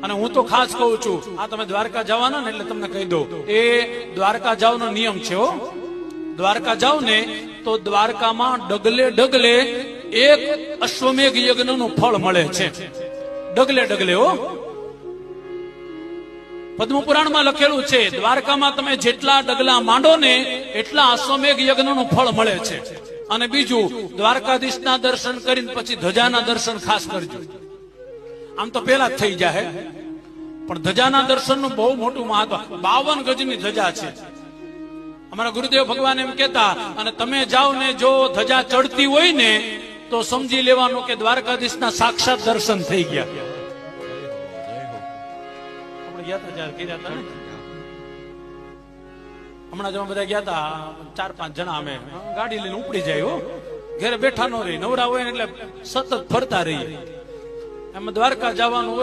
અને હું તો ખાસ કહું છું, આ તમે દ્વારકા જવાના ને એટલે તમને કહી દઉં, એ દ્વારકા જાવનો નિયમ છે હો. દ્વારકા જાવ ને તો દ્વારકામાં ડગલે ડગલે એક અશ્વમેઘ યજ્ઞનું ફળ મળે છે. ડગલે ડગલે હો. પદ્મપુરાણમાં લખેલું છે, દ્વારકામાં તમે જેટલા ડગલા માંડો ને એટલા અશ્વમેઘ યજ્ઞનું ફળ મળે છે. અને બીજું, દ્વારકાધીશના દર્શન કરીને પછી ધજાના દર્શન ખાસ કરજો. આમ તો પેલા જ થઈ જાય, પણ ધજાના દર્શનનું બહુ મોટું મહત્વ. 52 ગજની ધજા છે. અમારા ગુરુદેવ ભગવાન એમ કહેતા, અને તમે જાઓ ને જો ધજા ચડતી હોય ને તો સમજી લેવાનું કે દ્વારકાધીશના સાક્ષાત દર્શન થઈ ગયા. આપણે ગયા હતા જ્યારે કર્યા હતા ને, હમણાં જો બધા ગયા હતા 4-5 જણા, અમે ગાડી લઈને ઉપડી જાય હો. ઘરે બેઠા ન રહી, નવરા હોય ને એટલે સતત ફરતા રહીએ. એમાં દ્વારકા જવાનું